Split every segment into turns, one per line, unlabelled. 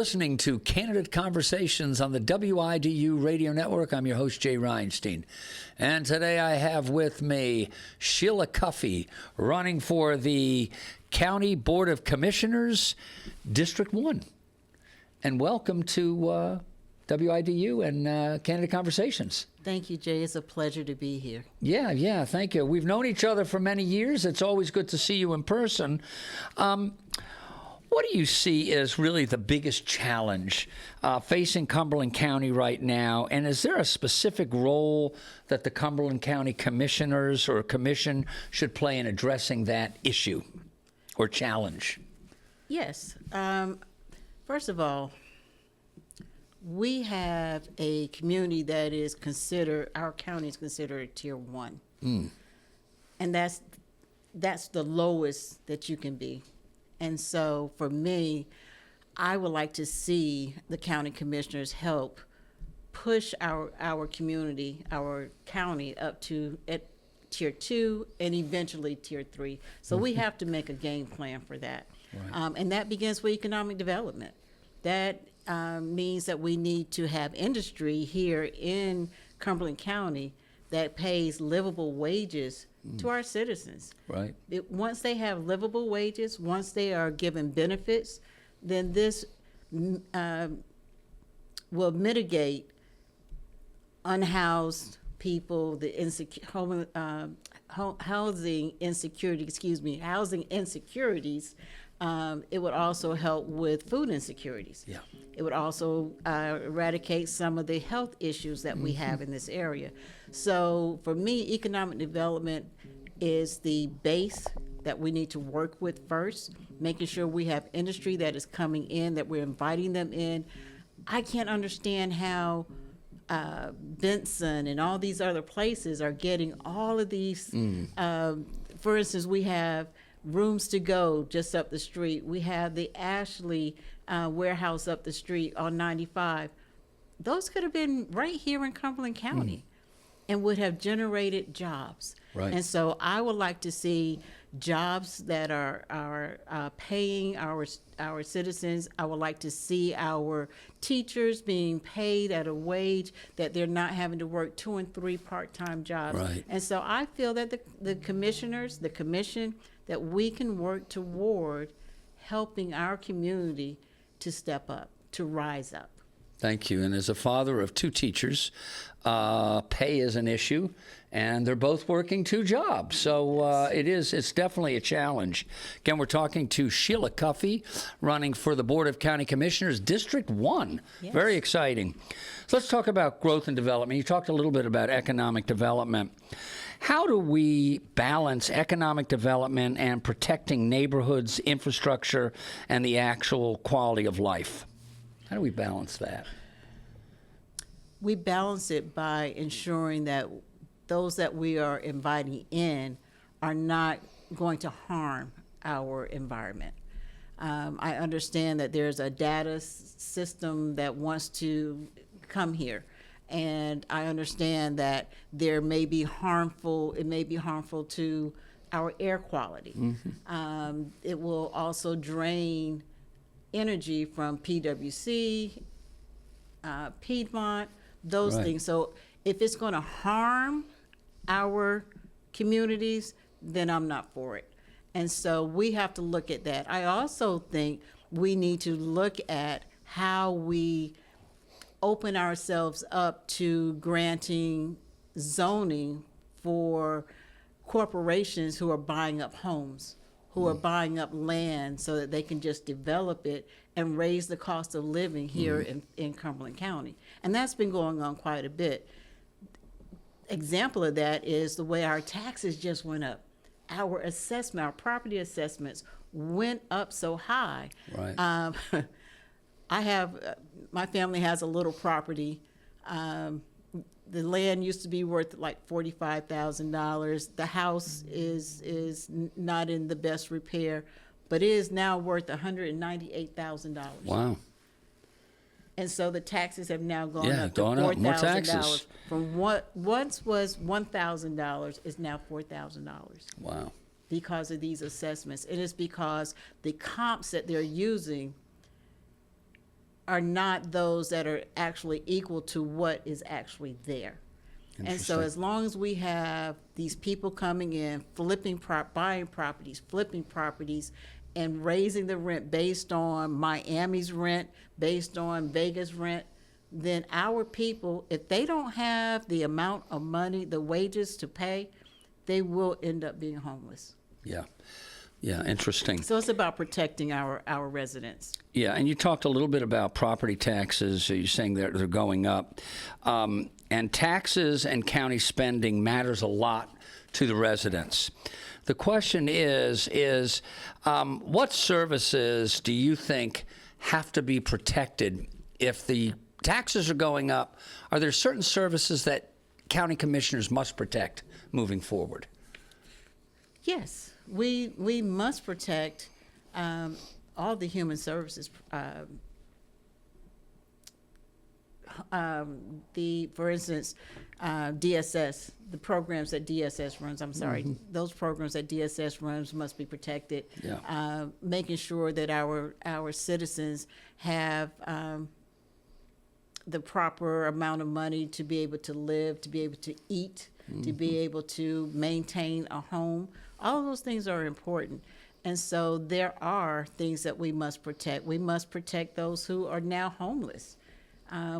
Listening to Candidate Conversations on the WIDU radio network. I'm your host, Jay Reinstein. And today I have with me Sheila Cuffee, running for the County Board of Commissioners, District 1. And welcome to WIDU and Candidate Conversations.
Thank you, Jay. It's a pleasure to be here.
Yeah, thank you. We've known each other for many years. It's always good to see you in person. What do you see as really the biggest challenge facing Cumberland County right now? And is there a specific role that the Cumberland County Commissioners or Commission should play in addressing that issue or challenge?
Yes. First of all, we have a community that is considered, our county is considered Tier 1. And that's the lowest that you can be. And so for me, I would like to see the county commissioners help push our community, our county up to at Tier 2 and eventually Tier 3. So we have to make a game plan for that. Right. And that begins with economic development. That means that we need to have industry here in Cumberland County that pays livable wages to our citizens.
Right.
Once they have livable wages, once they are given benefits, then this will mitigate unhoused people, the housing insecurities. It would also help with food insecurities.
Yeah.
It would also eradicate some of the health issues that we have in this area. So for me, economic development is the base that we need to work with first, making sure we have industry that is coming in, that we're inviting them in. I can't understand how Benson and all these other places are getting all of these. For instance, we have Rooms to Go just up the street. We have the Ashley warehouse up the street on 95. Those could have been right here in Cumberland County and would have generated jobs.
Right.
And so I would like to see jobs that are paying our citizens. I would like to see our teachers being paid at a wage that they're not having to work 2 and 3 part-time jobs.
Right.
And so I feel that the commissioners, the commission, that we can work toward helping our community to step up, to rise up.
Thank you. And as a father of 2 teachers, pay is an issue, and they're both working 2 jobs. So it's definitely a challenge. Again, we're talking to Sheila Cuffee, running for the Board of County Commissioners, District 1.
Yes.
Very exciting. So let's talk about growth and development. You talked a little bit about economic development. How do we balance economic development and protecting neighborhoods, infrastructure, and the actual quality of life? How do we balance that?
We balance it by ensuring that those that we are inviting in are not going to harm our environment. I understand that there's a data system that wants to come here. And I understand that it may be harmful to our air quality. It will also drain energy from PWC, Piedmont, those
Right.
things. So if it's going to harm our communities, then I'm not for it. And so we have to look at that. I also think we need to look at how we open ourselves up to granting zoning for corporations who are buying up homes, who are buying up land so that they can just develop it and raise the cost of living here in Cumberland County. And that's been going on quite a bit. Example of that is the way our taxes just went up. Our property assessments went up so high.
Right.
My family has a little property. The land used to be worth like $45,000. The house is not in the best repair, but it is now worth $198,000.
Wow.
And so the taxes have now gone
Yeah,
up to
gone up. More
$4,000.
taxes.
From what once was $1,000 is now $4,000.
Wow.
Because of these assessments. It is because the comps that they're using are not those that are actually equal to what is actually there. And so as long as we have these people coming in, buying properties, flipping properties, and raising the rent based on Miami's rent, based on Vegas rent, then our people, if they don't have the amount of money, the wages to pay, they will end up being homeless.
Yeah. Yeah, interesting.
So it's about protecting our residents.
Yeah, and you talked a little bit about property taxes. You're saying they're going up. And taxes and county spending matters a lot to the residents. The question is what services do you think have to be protected if the taxes are going up? Are there certain services that county commissioners must protect moving forward?
Yes, we must protect all the human services. For instance, DSS, the programs that DSS runs, those programs that DSS runs must be protected.
Yeah.
Making sure that our citizens have the proper amount of money to be able to live, to be able to eat, to be able to maintain a home. All of those things are important. And so there are things that we must protect. We must protect those who are now homeless.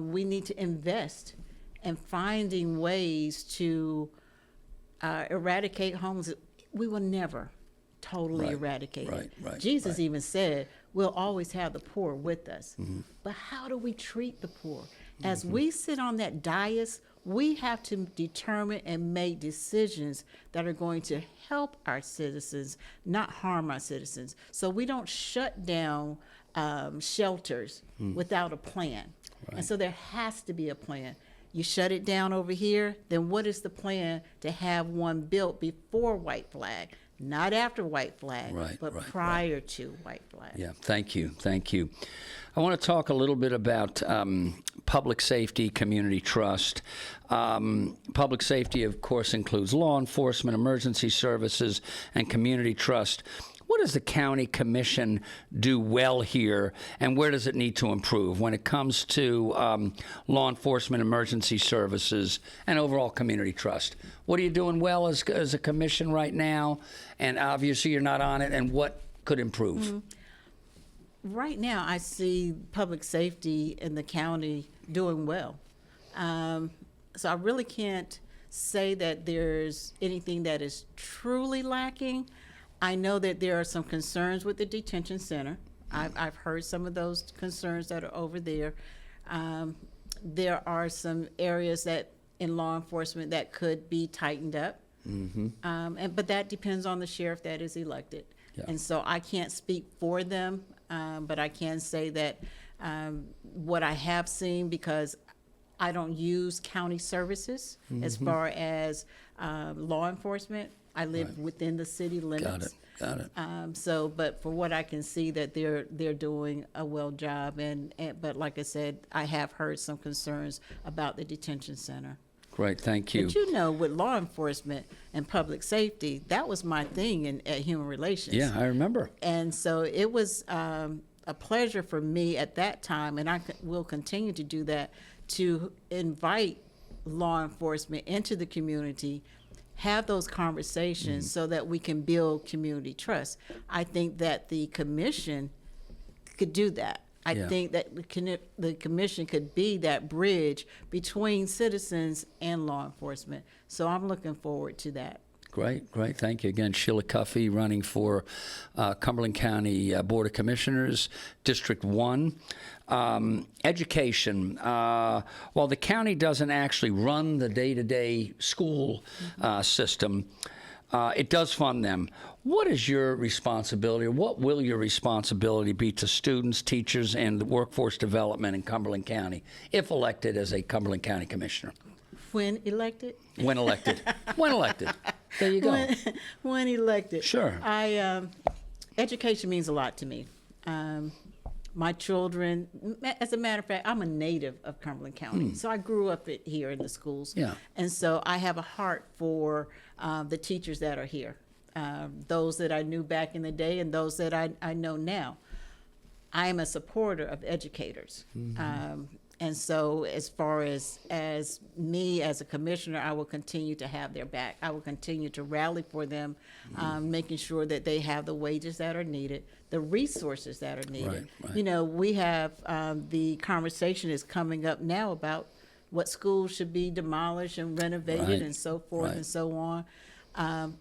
We need to invest in finding ways to eradicate homelessness. We will never totally eradicate it. Jesus even said, we'll always have the poor with us. But how do we treat the poor? As we sit on that dais, we have to determine and make decisions that are going to help our citizens, not harm our citizens. So we don't shut down shelters without a plan. Right. And so there has to be a plan. You shut it down over here, then what is the plan to have one built before white flag? Not after white flag, but prior to white flag.
Yeah, thank you. I want to talk a little bit about public safety, community trust. Public safety, of course, includes law enforcement, emergency services, and community trust. What does the county commission do well here, and where does it need to improve when it comes to law enforcement, emergency services, and overall community trust? What are you doing well as a commission right now? And obviously you're not on it, and what could improve?
Right now, I see public safety in the county doing well. So I really can't say that there's anything that is truly lacking. I know that there are some concerns with the detention center. I've heard some of those concerns that are over there. There are some areas that in law enforcement that could be tightened up. But that depends on the sheriff that is elected. Yeah. And so I can't speak for them, but I can say that what I have seen, because I don't use county services as far as law enforcement. I live within the city limits.
Got it.
But for what I can see, that they're doing a well job, but like I said, I have heard some concerns about the detention center.
Great, thank you.
But with law enforcement and public safety, that was my thing at Human Relations.
Yeah, I remember.
And so it was a pleasure for me at that time, and I will continue to do that, to invite law enforcement into the community, have those conversations so that we can build community trust. I think that the commission could do that. I think that the commission could be that bridge between citizens and law enforcement. So I'm looking forward to that.
Great. Thank you. Again, Sheila Cuffee, running for Cumberland County Board of Commissioners, District 1. Education. While the county doesn't actually run the day-to-day school system, it does fund them. What is your responsibility, or what will your responsibility be to students, teachers, and the workforce development in Cumberland County if elected as a Cumberland County Commissioner?
When elected?
When elected. When elected. There you go.
When elected.
Sure.
Education means a lot to me. My children, as a matter of fact, I'm a native of Cumberland County, so I grew up here in the schools.
Yeah.
And so I have a heart for the teachers that are here, those that I knew back in the day and those that I know now. I am a supporter of educators. And so as far as me as a commissioner, I will continue to have their back. I will continue to rally for them, making sure that they have the wages that are needed, the resources that are needed.
Right.
You know, we have the conversation is coming up now about what schools should be demolished and renovated
Right.
and so forth
Right.
and so on.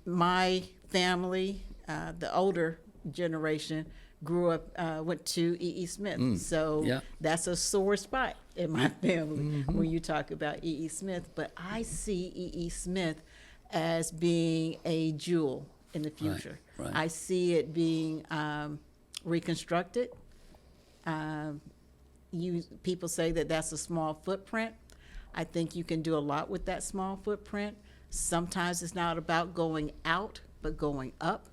My family, the older generation, grew up, went to E.E. Smith. So
Yeah.
that's a sore spot in my family when you talk about E.E. Smith. But I see E.E. Smith as being a jewel in the future.
right.
I see it being reconstructed. People say that that's a small footprint. I think you can do a lot with that small footprint. Sometimes it's not about going out, but going up.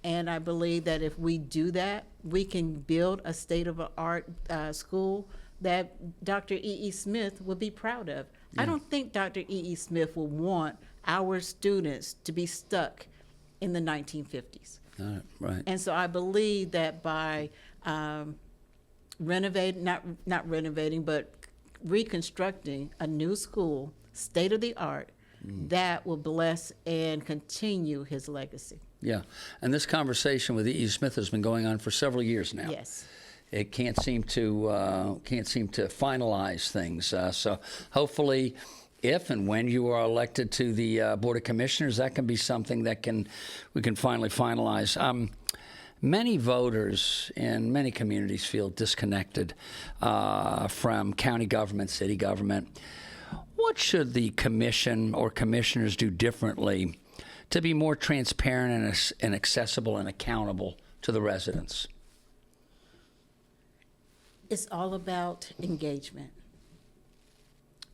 And I believe that if we do that, we can build a state-of-the-art school that Dr. E.E. Smith would be proud of. I don't think Dr. E.E. Smith will want our students to be stuck in the 1950s.
Right.
And so I believe that by renovating, not renovating, but reconstructing a new school, state-of-the-art, that will bless and continue his legacy.
Yeah. And this conversation with E.E. Smith has been going on for several years now.
Yes.
It can't seem to finalize things. So hopefully, if and when you are elected to the Board of Commissioners, that can be something that we can finally finalize. Many voters in many communities feel disconnected from county government, city government. What should the commission or commissioners do differently to be more transparent and accessible and accountable to the residents?
It's all about engagement.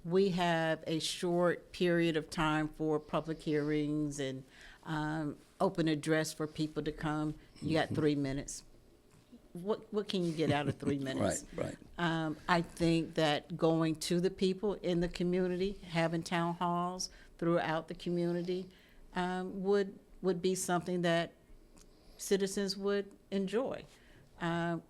We have a short period of time for public hearings and open address for people to come. You got 3 minutes. What can you get out of 3 minutes?
Right.
I think that going to the people in the community, having town halls throughout the community, would be something that citizens would enjoy.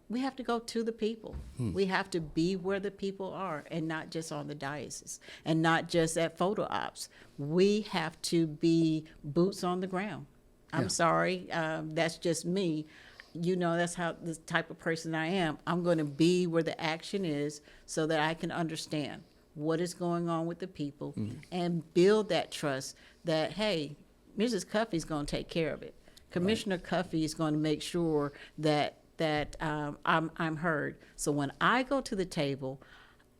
We have to go to the people. We have to be where the people are and not just on the diocese and not just at photo ops. We have to be boots on the ground. I'm sorry, that's just me. You know, that's how the type of person I am. I'm going to be where the action is so that I can understand what is going on with the people and build that trust that, hey, Mrs. Cuffee is going to take care of it. Commissioner Cuffee is going to make sure that I'm heard. So when I go to the table,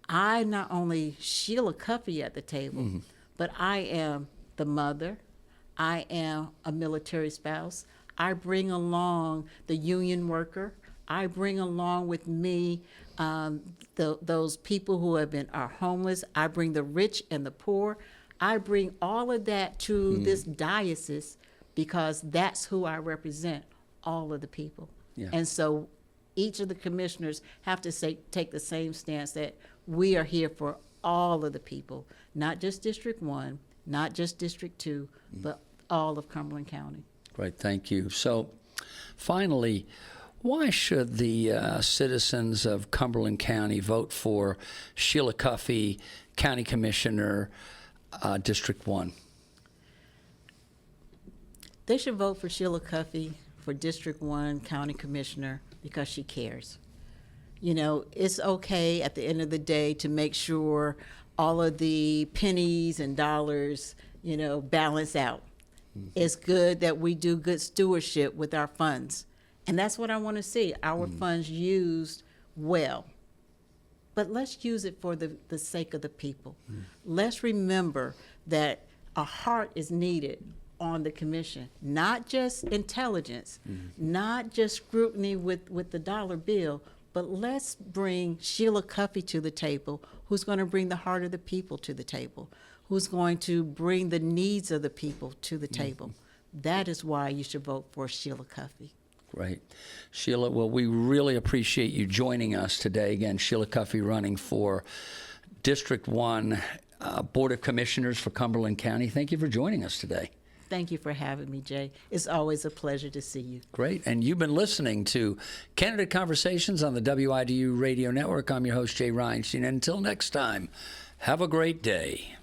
I not only Sheila Cuffee at the table, but I am the mother. I am a military spouse. I bring along the union worker. I bring along with me those people who are homeless. I bring the rich and the poor. I bring all of that to this diocese because that's who I represent, all of the people.
Yeah.
And so each of the commissioners have to take the same stance that we are here for all of the people, not just District 1, not just District 2, but all of Cumberland County.
Great, thank you. So, finally, why should the citizens of Cumberland County vote for Sheila Cuffee, County Commissioner, District 1?
They should vote for Sheila Cuffee for District 1 County Commissioner because she cares. You know, it's okay at the end of the day to make sure all of the pennies and dollars, you know, balance out. It's good that we do good stewardship with our funds. And that's what I want to see, our funds used well. But let's use it for the sake of the people. Let's remember that a heart is needed on the commission, not just intelligence, not just scrutiny with the dollar bill, but let's bring Sheila Cuffee to the table, who's going to bring the heart of the people to the table, who's going to bring the needs of the people to the table. That is why you should vote for Sheila Cuffee.
Great. Sheila, well, we really appreciate you joining us today. Again, Sheila Cuffee running for District 1 Board of Commissioners for Cumberland County. Thank you for joining us today.
Thank you for having me, Jay. It's always a pleasure to see you.
Great. And you've been listening to Candidate Conversations on the WIDU Radio Network. I'm your host, Jay Reinstein. And until next time, have a great day.